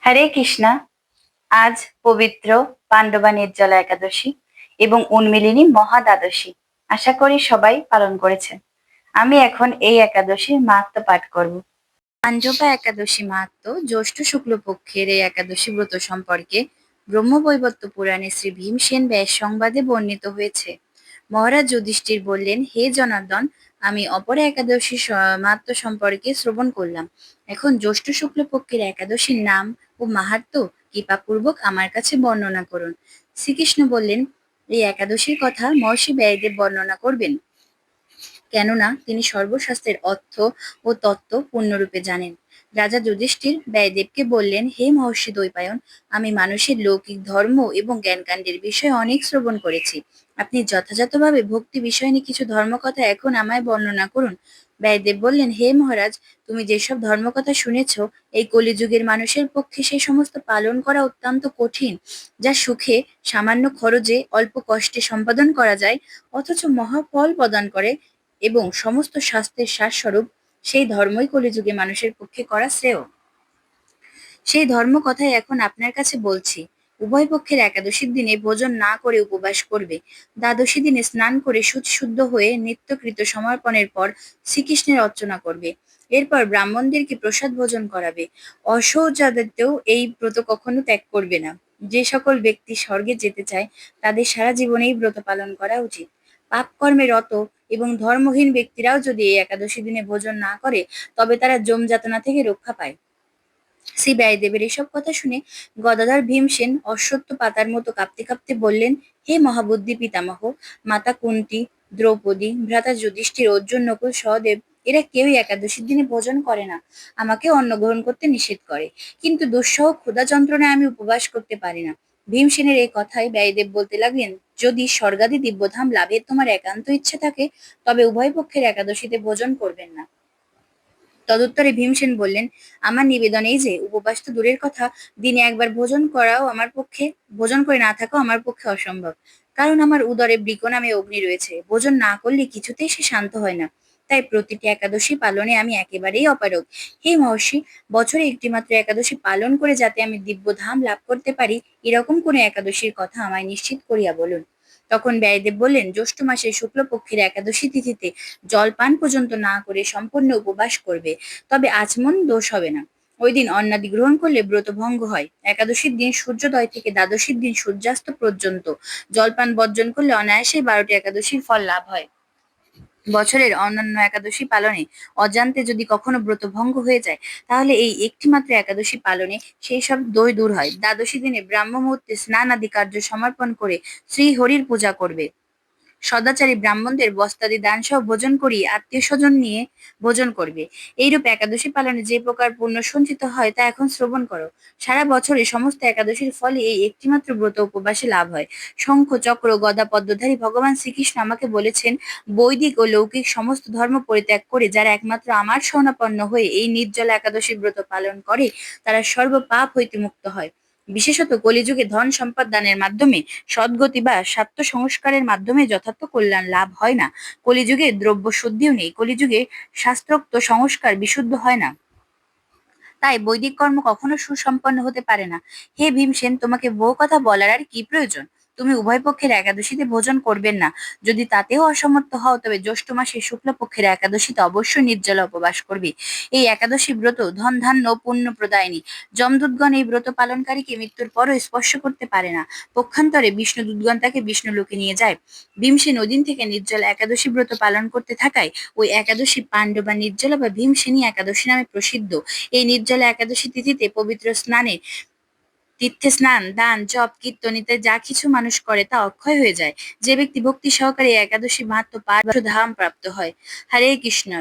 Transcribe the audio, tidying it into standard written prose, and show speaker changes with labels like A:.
A: হরে কৃষ্ণা। আজ পবিত্র পাণ্ডবা নির্জলা একাদশী এবং উন্মিলিনী মহা দ্বাদশী। আশা করি সবাই পালন করেছেন। আমি এখন এই একাদশীর মাহাত্ম্য পাঠ করব। পাণ্ডবা একাদশী মাহাত্ম্য। জ্যৈষ্ঠ শুক্লপক্ষের এই একাদশী ব্রত সম্পর্কে ব্রহ্মবৈবর্ত পুরাণে শ্রী ভীমসেন ব্যাস সংবাদে বর্ণিত হয়েছে। মহারাজ যুধিষ্ঠির বললেন, হে জনার্দন, আমি অপর একাদশী মাহাত্ম্য সম্পর্কে শ্রবণ করলাম। এখন জ্যৈষ্ঠ শুক্লপক্ষের একাদশীর নাম ও মাহাত্ম্য কৃপাপূর্বক আমার কাছে বর্ণনা করুন। শ্রীকৃষ্ণ বললেন, এই একাদশীর কথা মহর্ষি ব্যাসদেব বর্ণনা করবেন, কেননা তিনি সর্বশাস্ত্রের অর্থ ও তত্ত্ব পূর্ণরূপে জানেন। রাজা যুধিষ্ঠির ব্যয়দেবকে বললেন, হে মহর্ষি দ্বৈপায়ন, আমি মানুষের লৌকিক ধর্ম এবং জ্ঞানকাণ্ডের বিষয়ে অনেক শ্রবণ করেছি। আপনি যথাযথভাবে ভক্তি বিষয় নিয়ে কিছু ধর্মকথা এখন আমায় বর্ণনা করুন। ব্যয়দেব বললেন, হে মহারাজ, তুমি যেসব ধর্মকথা শুনেছ, এই কলিযুগের মানুষের পক্ষে সেই সমস্ত পালন করা অত্যন্ত কঠিন, যা সুখে সামান্য খরচে অল্প কষ্টে সম্পাদন করা যায়, অথচ মহাফল প্রদান করে এবং সমস্ত শাস্ত্রের সারস্বরূপ। সেই ধর্মই কলিযুগে মানুষের পক্ষে করা শ্রেয়। সেই ধর্ম কথাই এখন আপনার কাছে বলছি। উভয় পক্ষের একাদশীর দিনে ভোজন না করে উপবাস করবে। দ্বাদশী দিনে স্নান করে শুদ্ধ হয়ে নিত্যকৃত সমর্পণের পর শ্রীকৃষ্ণের অর্চনা করবে। এরপর ব্রাহ্মণদেরকে প্রসাদ ভোজন করাবে। অশৌচাদিত্যও এই ব্রত কখনো ত্যাগ করবে না। যে সকল ব্যক্তি স্বর্গে যেতে চায়, তাদের সারা জীবনে এই ব্রত পালন করা উচিত। পাপ কর্মে রত এবং ধর্মহীন ব্যক্তিরাও যদি এই একাদশী দিনে ভোজন না করে, তবে তারা যম যাতনা থেকে রক্ষা পায়। শ্রী ব্যয়দেবের এসব কথা শুনে গদাধর ভীমসেন অশ্বত্থ পাতার মতো কাঁপতে কাঁপতে বললেন, হে মহাবুদ্ধি পিতামহ, মাতা কুন্তী, দ্রৌপদী, ভ্রাতা যুধিষ্ঠির, অর্জুন, নকুল, সহদেব, এরা কেউই একাদশীর দিনে ভোজন করে না। আমাকে অন্ন গ্রহণ করতে নিষেধ করে, কিন্তু দুঃসহ ক্ষুধা যন্ত্রণায় আমি উপবাস করতে পারি না। ভীমসেনের এই কথায় ব্যয়দেব বলতে লাগলেন, যদি স্বর্গাদি দিব্যধাম লাভের তোমার একান্ত ইচ্ছে থাকে, তবে উভয় পক্ষের একাদশীতে ভোজন করবেন না। তদুত্তরে ভীমসেন বললেন, আমার নিবেদন এই যে, উপবাস তো দূরের কথা, দিনে একবার ভোজন করে না থাকাও আমার পক্ষে অসম্ভব। কারণ আমার উদরে বৃক নামে অগ্নি রয়েছে, ভোজন না করলে কিছুতেই সে শান্ত হয় না। তাই প্রতিটি একাদশী পালনে আমি একেবারেই অপারগ। হে মহর্ষি, বছরে একটিমাত্র একাদশী পালন করে যাতে আমি দিব্যধাম লাভ করতে পারি, এরকম কোন একাদশীর কথা আমায় নিশ্চিত করিয়া বলুন। তখন ব্যয়দেব বললেন, জ্যৈষ্ঠ মাসের শুক্লপক্ষের একাদশী তিথিতে জল পান পর্যন্ত না করে সম্পূর্ণ উপবাস করবে, তবে আচমন দোষ হবে না। ওই দিন অন্নাদি গ্রহণ করলে ব্রত ভঙ্গ হয়। একাদশীর দিন সূর্যোদয় থেকে দ্বাদশীর দিন সূর্যাস্ত পর্যন্ত জলপান বর্জন করলে অনায়াসেই 12টি একাদশীর ফল লাভ হয়। বছরের অন্যান্য একাদশী পালনে অজান্তে যদি কখনো ব্রত ভঙ্গ হয়ে যায়, তাহলে এই একটি মাত্র একাদশী পালনে সেই সব দোষ দূর হয়। দ্বাদশী দিনে ব্রাহ্ম মুহূর্তে স্নান আদি কার্য সমর্পণ করে শ্রী হরির পূজা করবে। সদাচারী ব্রাহ্মণদের বস্ত্রাদি দান সহ ভোজন করিয়ে আত্মীয় স্বজন নিয়ে ভোজন করবে। এইরূপ একাদশী পালনে যে প্রকার পুণ্য সঞ্চিত হয়, তা এখন শ্রবণ করো। সারা বছরে সমস্ত একাদশীর ফলে এই একটিমাত্র ব্রত উপবাসে লাভ হয়। শঙ্খ, চক্র, গদা পদ্মধারী ভগবান শ্রীকৃষ্ণ আমাকে বলেছেন, বৈদিক ও লৌকিক সমস্ত ধর্ম পরিত্যাগ করে যারা একমাত্র আমার শরণাপন্ন হয়ে এই নির্জলা একাদশী ব্রত পালন করে, তারা সর্ব পাপ হইতে মুক্ত হয়। বিশেষত কলিযুগে ধন সম্পদ দানের মাধ্যমে, সদ্গতি বা স্বার্থ সংস্কারের মাধ্যমে যথার্থ কল্যাণ লাভ হয় না। কলিযুগে দ্রব্য শুদ্ধিও নেই। কলিযুগে শাস্ত্রোক্ত সংস্কার বিশুদ্ধ হয় না। তাই বৈদিক কর্ম কখনো সুসম্পন্ন হতে পারে না। হে ভীমসেন, তোমাকে বহু কথা বলার আর কি প্রয়োজন? তুমি উভয় পক্ষের একাদশীতে ভোজন করবেন না। যদি তাতেও অসমর্থ হও, তবে জ্যৈষ্ঠ মাসের শুক্লপক্ষের একাদশীতে অবশ্যই নির্জলা উপবাস করবে। এই একাদশী ব্রত ধন ধান্য ও পুণ্য প্রদায়িনী। যমদূতগণ এই ব্রত পালনকারীকে মৃত্যুর পরও স্পর্শ করতে পারে না। পক্ষান্তরে বিষ্ণুদূতগণ তাকে বিষ্ণুলোকে নিয়ে যায়। ভীমসেন ওদিন থেকে নির্জলা একাদশী ব্রত পালন করতে থাকায় ওই একাদশী পাণ্ডবা নির্জলা বা ভীমসেনী একাদশী নামে প্রসিদ্ধ। এই নির্জলা একাদশী তিথিতে পবিত্র স্নানে, তীর্থে স্নান, দান, জপ, কীর্তন ইত্যাদি যা কিছু মানুষ করে তা অক্ষয় হয়ে যায়। যে ব্যক্তি ভক্তি সহকারে এই একাদশী মাহাত্ম্য পাঠ ধাম প্রাপ্ত হয়। হরে কৃষ্ণ।